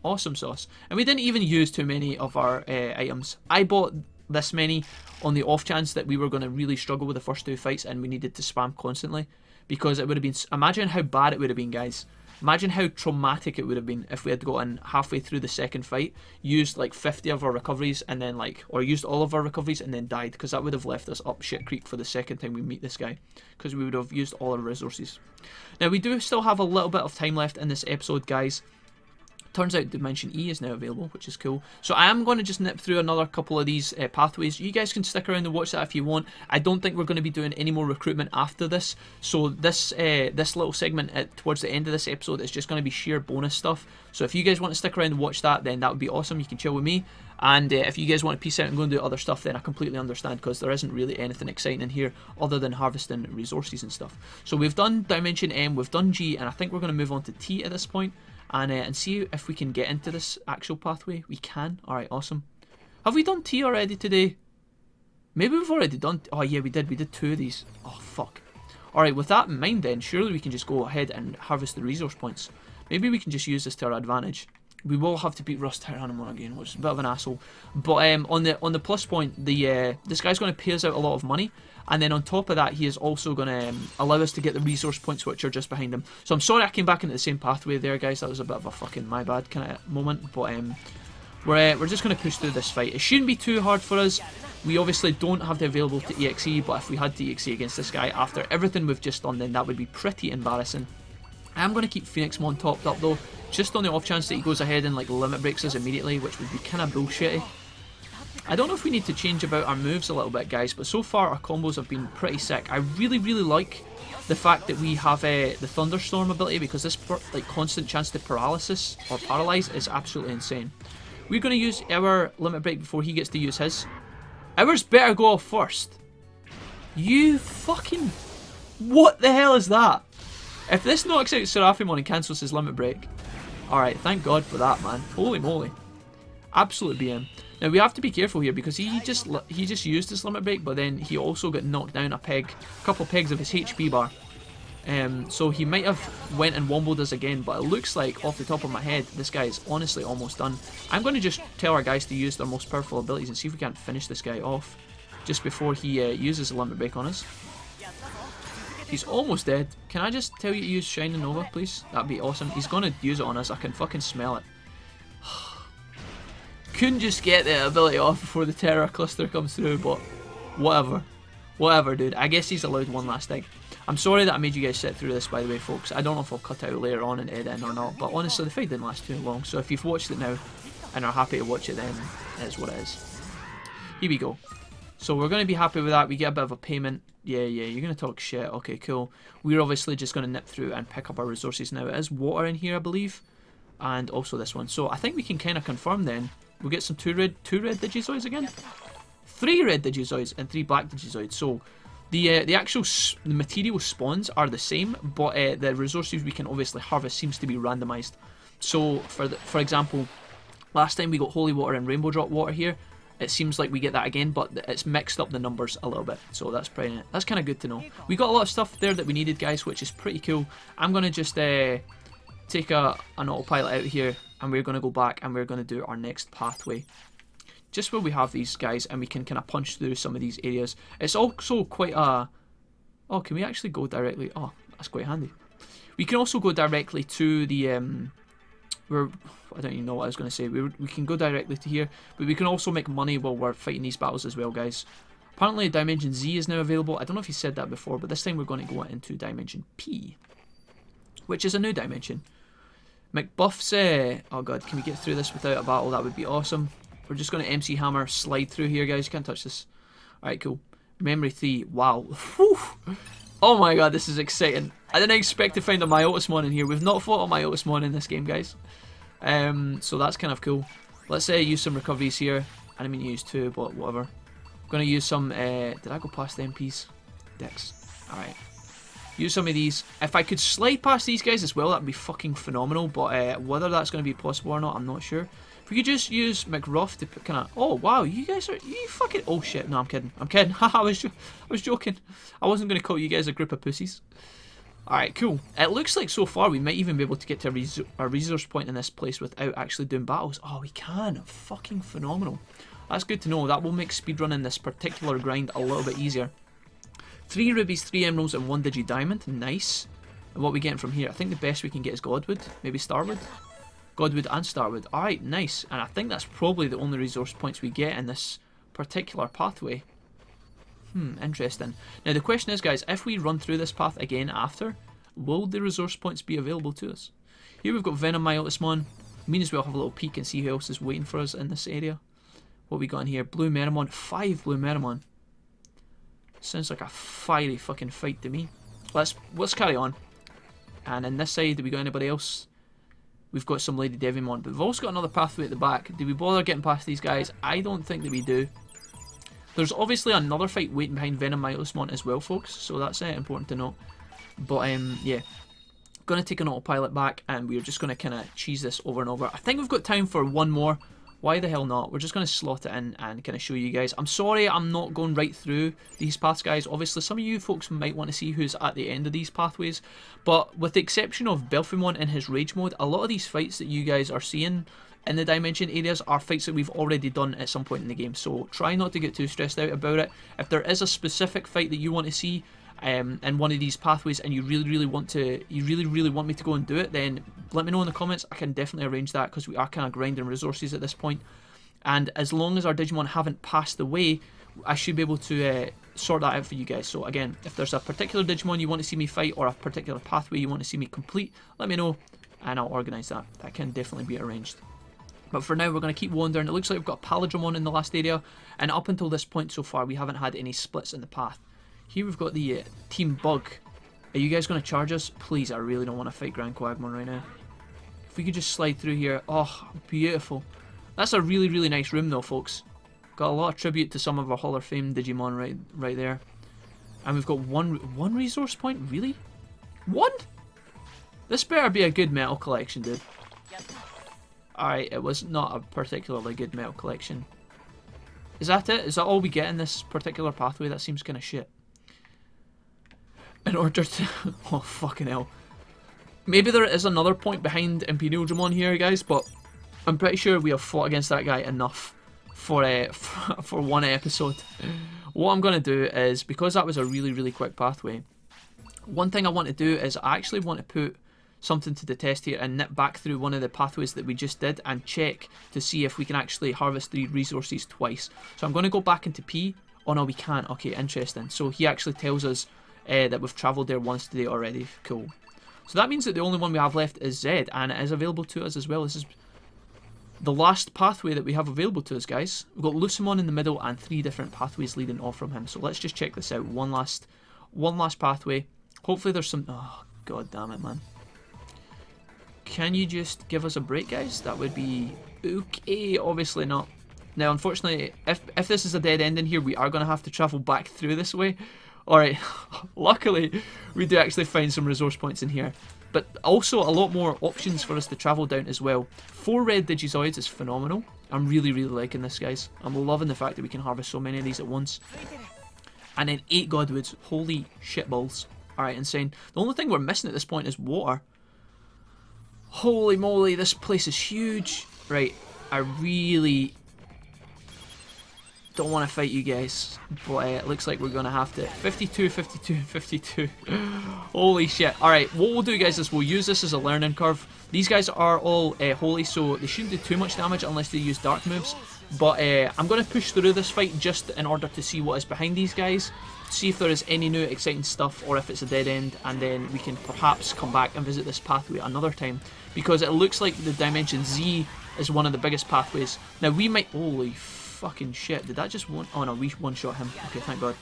Speaker 1: awesome sauce. And we didn't even use too many of our items. I bought this many on the off chance that we were going to really struggle with the first 2 fights and we needed to spam constantly. Because it would have been, imagine how bad it would have been, guys. Imagine how traumatic it would have been if we had gotten halfway through the second fight, used like 50 of our recoveries and then or used all of our recoveries and then died. Because that would have left us up shit creek for the second time we meet this guy. Because we would have used all our resources. Now we do still have a little bit of time left in this episode, guys. Turns out Dimension E is now available, which is cool. So I am going to just nip through another couple of these pathways. You guys can stick around and watch that if you want. I don't think we're going to be doing any more recruitment after this. So this little segment towards the end of this episode is just going to be sheer bonus stuff. So if you guys want to stick around and watch that, then that would be awesome. You can chill with me. And if you guys want to peace out and go and do other stuff, then I completely understand, because there isn't really anything exciting in here other than harvesting resources and stuff. So we've done Dimension M, we've done G, and I think we're going to move on to T at this point. And see if we can get into this actual pathway. We can. Alright, awesome. Have we done T already today? Maybe we've already done... Oh yeah, we did. We did 2 of these. Oh, fuck. Alright, with that in mind then, surely we can just go ahead and harvest the resource points. Maybe we can just use this to our advantage. We will have to beat Rust Tyrannomon again, which is a bit of an asshole. But on the plus point, this guy's going to pay us out a lot of money. And then on top of that, he is also going to allow us to get the resource points which are just behind him. So I'm sorry I came back into the same pathway there, guys. That was a bit of a fucking my bad kind of moment. But we're just going to push through this fight. It shouldn't be too hard for us. We obviously don't have the available to EXE, but if we had to EXE against this guy after everything we've just done, then that would be pretty embarrassing. I am going to keep Phoenixmon topped up though, just on the off chance that he goes ahead and like limit breaks us immediately, which would be kind of bullshitty. I don't know if we need to change about our moves a little bit, guys, but so far our combos have been pretty sick. I really, really like the fact that we have the Thunderstorm ability, because this like constant chance to paralysis or paralyze is absolutely insane. We're going to use our limit break before he gets to use his. Ours better go off first. You fucking... What the hell is that? If this knocks out Seraphimon and cancels his limit break... Alright, thank God for that, man. Holy moly. Absolute BM. Now we have to be careful here, because he just used his limit break, but then he also got knocked down a couple pegs of his HP bar. So he might have went and womboed us again, but it looks like, off the top of my head, this guy is honestly almost done. I'm going to just tell our guys to use their most powerful abilities and see if we can't finish this guy off just before he uses a limit break on us. He's almost dead. Can I just tell you to use Shining Nova, please? That'd be awesome. He's going to use it on us. I can fucking smell it. Couldn't just get the ability off before the terror cluster comes through, but whatever. Whatever, dude. I guess he's allowed one last thing. I'm sorry that I made you guys sit through this, by the way, folks. I don't know if I'll cut out later on and edit in or not, but honestly, the fight didn't last too long, so if you've watched it now and are happy to watch it, then it is what it is. Here we go. So we're going to be happy with that. We get a bit of a payment. Yeah, you're going to talk shit. Okay, cool. We're obviously just going to nip through and pick up our resources now. It is water in here, I believe. and also this one. So I think we can kind of confirm then. We'll get some two red Digizoids again. 3 red Digizoids and 3 black Digizoids. So the actual the material spawns are the same, but the resources we can obviously harvest seems to be randomized. So for example, last time we got holy water and rainbow drop water here. It seems like we get that again, but it's mixed up the numbers a little bit. So that's kind of good to know. We got a lot of stuff there that we needed, guys, which is pretty cool. I'm gonna just take an autopilot out here, and we're gonna go back and we're gonna do our next pathway. Just where we have these guys, and we can kind of punch through some of these areas. It's also quite a... Oh, can we actually go directly? Oh, that's quite handy. We can also go directly to the... I don't even know what I was going to say. We can go directly to here, but we can also make money while we're fighting these battles as well, guys. Apparently, Dimension Z is now available. I don't know if he said that before, but this time we're going to go into Dimension P, which is a new dimension. McBuff's... Oh god, can we get through this without a battle? That would be awesome. We're just going to MC Hammer slide through here, guys. You can't touch this. Alright, cool. Memory 3. Wow. Whew. Oh my god, this is exciting. I didn't expect to find a Myotismon in here. We've not fought a Myotismon in this game, guys. So that's kind of cool. Let's use some recoveries here. I didn't mean to use 2, but whatever. I'm going to use some... did I go past the MPs? Dex. Alright. Use some of these. If I could slide past these guys as well, that would be fucking phenomenal. But whether that's going to be possible or not, I'm not sure. If we could just use McRuff to kind of... Oh, wow, you guys are... You fucking... Oh, shit. No, I'm kidding. I'm kidding. Haha, I was joking. I wasn't going to call you guys a group of pussies. Alright, cool. It looks like so far we might even be able to get to a resource point in this place without actually doing battles. Oh, we can. Fucking phenomenal. That's good to know. That will make speedrunning this particular grind a little bit easier. 3 rubies, 3 emeralds, and 1 digi diamond. Nice. And what are we getting from here? I think the best we can get is Godwood. Maybe Starwood. Godwood and Starwood. Alright, nice. And I think that's probably the only resource points we get in this particular pathway. Interesting. Now the question is, guys, if we run through this path again after, will the resource points be available to us? Here we've got Venom Myotismon. Mean as well have a little peek and see who else is waiting for us in this area. What we got in here? Blue Meramon. 5 Blue Meramon. Sounds like a fiery fucking fight to me. Let's carry on. And in this side, do we got anybody else? We've got some Lady Devimon, but we've also got another pathway at the back. Do we bother getting past these guys? I don't think that we do. There's obviously another fight waiting behind Venom Myotismon as well, folks, so that's important to note. But, yeah. Gonna take an autopilot back, and we're just gonna kind of cheese this over and over. I think we've got time for one more. Why the hell not? We're just going to slot it in and kind of show you guys. I'm sorry I'm not going right through these paths, guys. Obviously, some of you folks might want to see who's at the end of these pathways. But with the exception of Belphemon in his Rage mode, a lot of these fights that you guys are seeing in the Dimension areas are fights that we've already done at some point in the game. So try not to get too stressed out about it. If there is a specific fight that you want to see in one of these pathways and you really want me to go and do it, then let me know in the comments. I can definitely arrange that because we are kind of grinding resources at this point. And as long as our Digimon haven't passed away, I should be able to sort that out for you guys. So again, if there's a particular Digimon you want to see me fight or a particular pathway you want to see me complete, let me know and I'll organise that. That can definitely be arranged. But for now, we're going to keep wandering. It looks like we've got a Paladramon in the last area, and up until this point so far, we haven't had any splits in the path. Here we've got the Team Bug. Are you guys going to charge us? Please, I really don't want to fight Grand Quagmon right now. If we could just slide through here. Oh, beautiful. That's a really nice room though, folks. Got a lot of tribute to some of our Hall of Fame Digimon right there. And we've got one resource point? Really? 1? This better be a good metal collection, dude. Alright, it was not a particularly good metal collection. Is that it? Is that all we get in this particular pathway? That seems kind of shit. In order to... Oh, fucking hell. Maybe there is another point behind Imperialdramon here, guys, but I'm pretty sure we have fought against that guy enough for one episode. What I'm going to do is, because that was a really quick pathway, one thing I want to do is I actually want to put something to the test here and nip back through one of the pathways that we just did and check to see if we can actually harvest 3 resources twice. So I'm going to go back into P. Oh no, we can't. Okay, interesting. So he actually tells us that we've travelled there once today already. Cool. So that means that the only one we have left is Z, and it is available to us as well. This is the last pathway that we have available to us, guys. We've got Lucemon in the middle and 3 different pathways leading off from him. So let's just check this out. One last pathway. Hopefully there's some... Oh, god damn it, man. can you just give us a break, guys? That would be okay. Obviously not. Now, unfortunately, if this is a dead end in here, we are going to have to travel back through this way. Alright, luckily, we do actually find some resource points in here. But also a lot more options for us to travel down as well. 4 red Digizoids is phenomenal. I'm really, really liking this, guys. I'm loving the fact that we can harvest so many of these at once. And then 8 Godwoods. Holy shitballs. Alright, insane. The only thing we're missing at this point is water. Holy moly, this place is huge. Right, I really don't want to fight you guys, but it looks like we're going to have to. 52, 52, 52. Holy shit. Alright, what we'll do, guys, is we'll use this as a learning curve. These guys are all holy, so they shouldn't do too much damage unless they use dark moves. But I'm going to push through this fight just in order to see what is behind these guys, see if there is any new exciting stuff or if it's a dead end, and then we can perhaps come back and visit this pathway another time, because it looks like the Dimension Z is one of the biggest pathways. Now we might... Holy fucking shit, did that just one... Oh no, we one-shot him. Okay, thank God.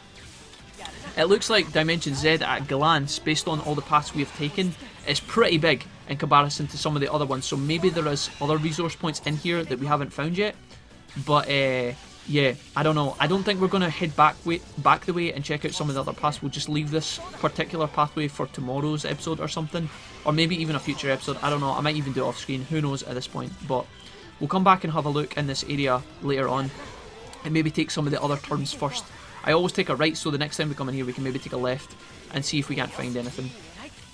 Speaker 1: It looks like Dimension Z at a glance, based on all the paths we have taken, is pretty big in comparison to some of the other ones, so maybe there is other resource points in here that we haven't found yet. But yeah, I don't know. I don't think we're going to head back the way and check out some of the other paths. We'll just leave this particular pathway for tomorrow's episode or something. Or maybe even a future episode. I don't know. I might even do it off screen. Who knows at this point. But we'll come back and have a look in this area later on. And maybe take some of the other turns first. I always take a right, so the next time we come in here we can maybe take a left and see if we can't find anything.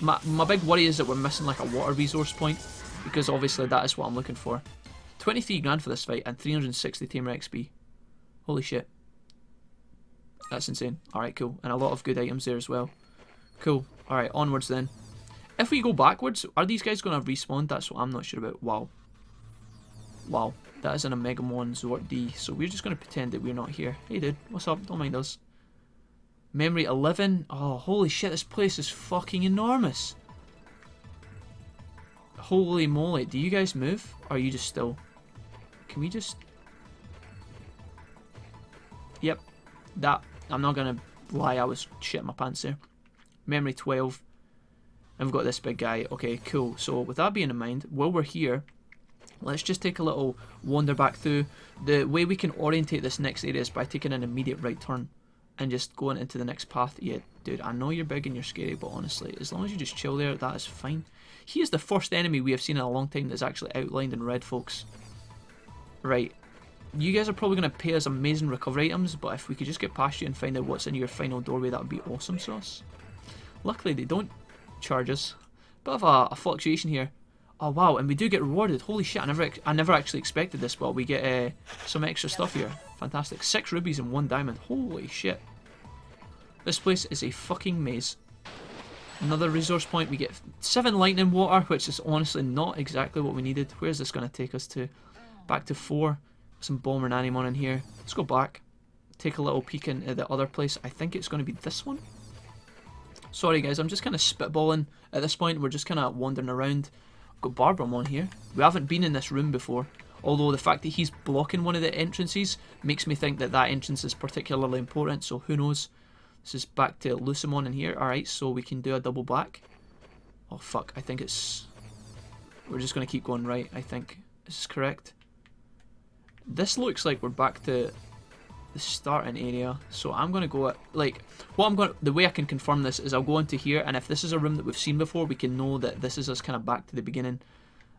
Speaker 1: My big worry is that we're missing like a water resource point, because obviously that is what I'm looking for. 23 grand for this fight and 360 Tamer XP. Holy shit. That's insane. Alright, cool. And a lot of good items there as well. Cool. Alright, onwards then. If we go backwards, are these guys going to respawn? That's what I'm not sure about. Wow. Wow. That is an Omegamon Zort D. So we're just going to pretend that we're not here. Hey dude, what's up? Don't mind us. Memory 11. Oh, holy shit, this place is fucking enormous. Holy moly. Do you guys move? Or are you just still... Can we just... Yep. That... I'm not going to lie, I was shitting my pants there. Memory 12. And we've got this big guy. Okay, cool. So with that being in mind, while we're here, let's just take a little wander back through. The way we can orientate this next area is by taking an immediate right turn and just going into the next path. Yeah, dude, I know you're big and you're scary, but honestly, as long as you just chill there, that is fine. He is the first enemy we have seen in a long time that's actually outlined in red, folks. Right. You guys are probably going to pay us amazing recovery items, but if we could just get past you and find out what's in your final doorway, that would be awesome sauce. Luckily, they don't charge us. Bit of a fluctuation here. Oh wow, and we do get rewarded. Holy shit, I never actually expected this, but we get some extra stuff here. Fantastic. 6 rubies and 1 diamond. Holy shit. This place is a fucking maze. Another resource point. We get 7 lightning water, which is honestly not exactly what we needed. Where's this going to take us to? Back to 4. Some Bomber and Animon in here. Let's go back. Take a little peek into the other place. I think it's going to be this one. Sorry guys, I'm just kind of spitballing at this point. We're just kind of wandering around. Got Barbramon here. We haven't been in this room before, although the fact that he's blocking one of the entrances makes me think that that entrance is particularly important, so who knows. This is back to Lucimon in here. Alright, so we can do a double back. Oh fuck, I think it's... We're just going to keep going right, I think. This is correct. This looks like we're back to the starting area, so I'm going to go at, like, the way I can confirm this is I'll go into here, and if this is a room that we've seen before, we can know that this is us kind of back to the beginning.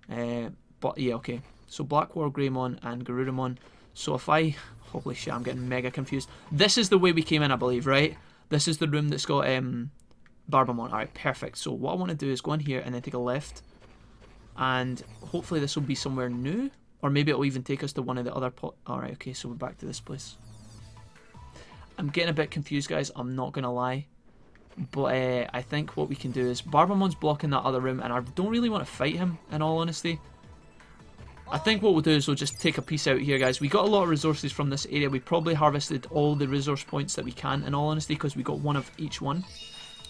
Speaker 1: But yeah, okay, so Black War, Greymon and Garurumon. So if I, holy shit, I'm getting mega confused. This is the way we came in, I believe, right? This is the room that's got Barbramon. Alright, perfect. So what I want to do is go in here and then take a left, and hopefully this will be somewhere new, or maybe it'll even take us to one of the other Alright, okay, so we're back to this place. I'm getting a bit confused, guys, I'm not going to lie. But I think what we can do is... Barbramon's blocking that other room, and I don't really want to fight him, in all honesty. I think what we'll do is we'll just take a piece out here, guys. We got a lot of resources from this area. We probably harvested all the resource points that we can, in all honesty, because we got one of each one.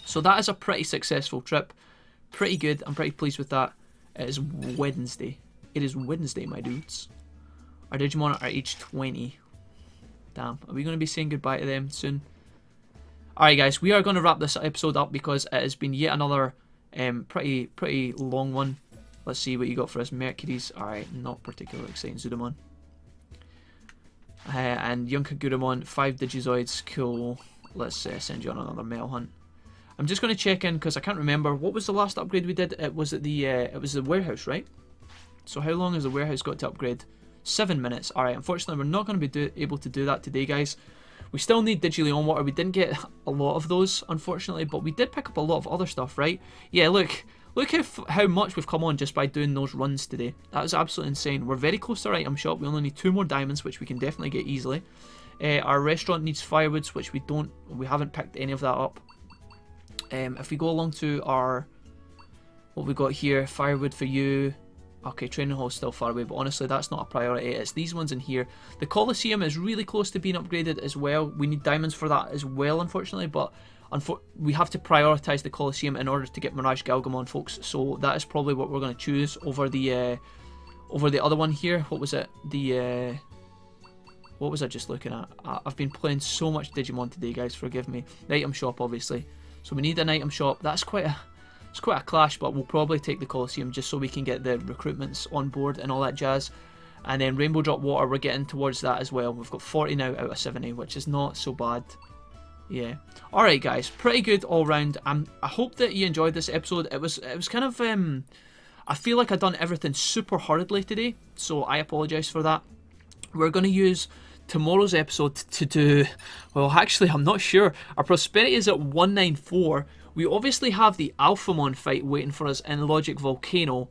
Speaker 1: So that is a pretty successful trip. Pretty good. I'm pretty pleased with that. It is Wednesday. It is Wednesday, my dudes. Our Digimon are age 20. Damn, are we going to be saying goodbye to them soon? Alright guys, we are going to wrap this episode up because it has been yet another pretty long one. Let's see what you got for us. Mercury's, alright, not particularly exciting. Zudamon. And young Kaguramon, 5 Digizoids, cool. Let's send you on another mail hunt. I'm just going to check in because I can't remember. What was the last upgrade we did? It was the warehouse, right? So how long has the warehouse got to upgrade? 7 minutes. Alright, unfortunately we're not going to be able to do that today, guys. We still need Digileon water. We didn't get a lot of those, unfortunately, but we did pick up a lot of other stuff, right? Yeah, look how much we've come on just by doing those runs today. That was absolutely insane. We're very close to our item shop. We only need 2 more diamonds, which we can definitely get easily. Our restaurant needs firewoods, which we haven't picked any of that up. If we go along to our, what we got here, firewood for you. Okay, training hall is still far away, but honestly, that's not a priority. It's these ones in here. The Colosseum is really close to being upgraded as well. We need diamonds for that as well, unfortunately, but we have to prioritize the Colosseum in order to get Mirage Galgamon, folks. So that is probably what we're going to choose over the other one here. What was it? What was I just looking at? I've been playing so much Digimon today, guys. Forgive me. The item shop, obviously. So we need an item shop. That's quite a clash, but we'll probably take the Colosseum just so we can get the recruitments on board and all that jazz. And then Rainbow Drop Water, we're getting towards that as well. We've got 40 now out of 70, which is not so bad. Yeah. Alright, guys. Pretty good all round. I hope that you enjoyed this episode. It was kind of... I feel like I've done everything super hurriedly today, so I apologise for that. We're going to use tomorrow's episode to do... Well, actually, I'm not sure. Our prosperity is at 194. We obviously have the Alphamon fight waiting for us in Logic Volcano,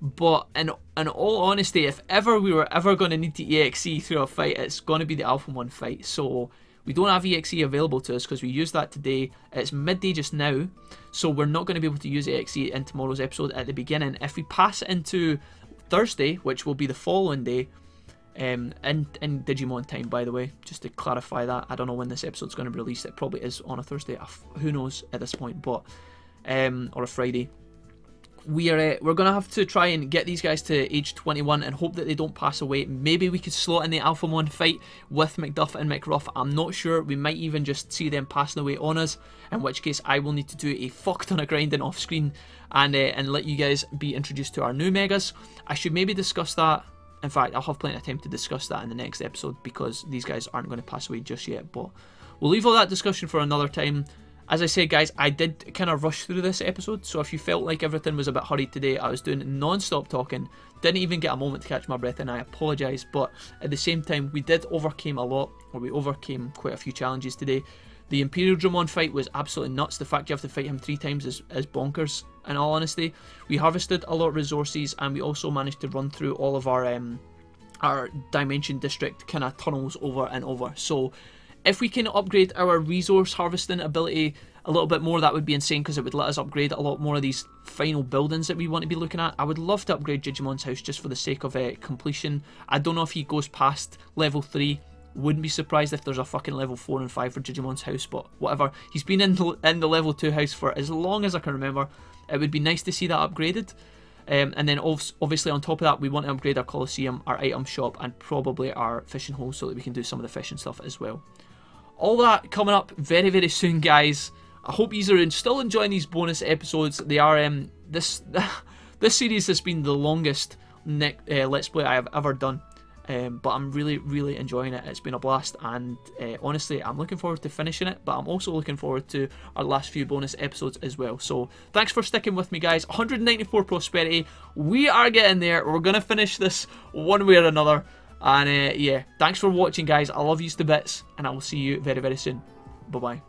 Speaker 1: but in all honesty, if ever we were ever going to need to EXE through a fight, it's going to be the Alphamon fight. So we don't have EXE available to us because we used that today. It's midday just now, so we're not going to be able to use EXE in tomorrow's episode at the beginning. If we pass it into Thursday, which will be the following day, in Digimon time, by the way, just to clarify that. I don't know when this episode's going to be released. It probably is on a Thursday. Who knows at this point, but or a Friday. We're going to have to try and get these guys to age 21 and hope that they don't pass away. Maybe we could slot in the Alphamon fight with McDuff and McRuff. I'm not sure. We might even just see them passing away on us, in which case I will need to do a fuck ton of grinding off screen and let you guys be introduced to our new Megas. I should maybe discuss that. In fact, I'll have plenty of time to discuss that in the next episode because these guys aren't going to pass away just yet. But we'll leave all that discussion for another time. As I said, guys, I did kind of rush through this episode. So if you felt like everything was a bit hurried today, I was doing non-stop talking. Didn't even get a moment to catch my breath, and I apologise. But at the same time, we did overcame a lot, or we overcame quite a few challenges today. The Imperialdramon fight was absolutely nuts. The fact you have to fight him 3 times is bonkers, in all honesty. We harvested a lot of resources, and we also managed to run through all of our Dimension District kind of tunnels over and over. So if we can upgrade our resource harvesting ability a little bit more, that would be insane because it would let us upgrade a lot more of these final buildings that we want to be looking at. I would love to upgrade Jijimon's house just for the sake of completion. I don't know if he goes past level 3. Wouldn't be surprised if there's a fucking level 4 and 5 for Jijimon's house, but whatever. He's been in the level 2 house for as long as I can remember. It would be nice to see that upgraded. And then obviously on top of that, we want to upgrade our Colosseum, our item shop, and probably our fishing hole so that we can do some of the fishing stuff as well. All that coming up very, very soon, guys. I hope you are still enjoying these bonus episodes. They are this series has been the longest Let's Play I have ever done. But I'm really, really enjoying it. It's been a blast, and honestly, I'm looking forward to finishing it, but I'm also looking forward to our last few bonus episodes as well. So thanks for sticking with me, guys. 194 prosperity. We are getting there. We're going to finish this one way or another. And yeah, thanks for watching, guys. I love you to bits, and I will see you very, very soon. Bye-bye.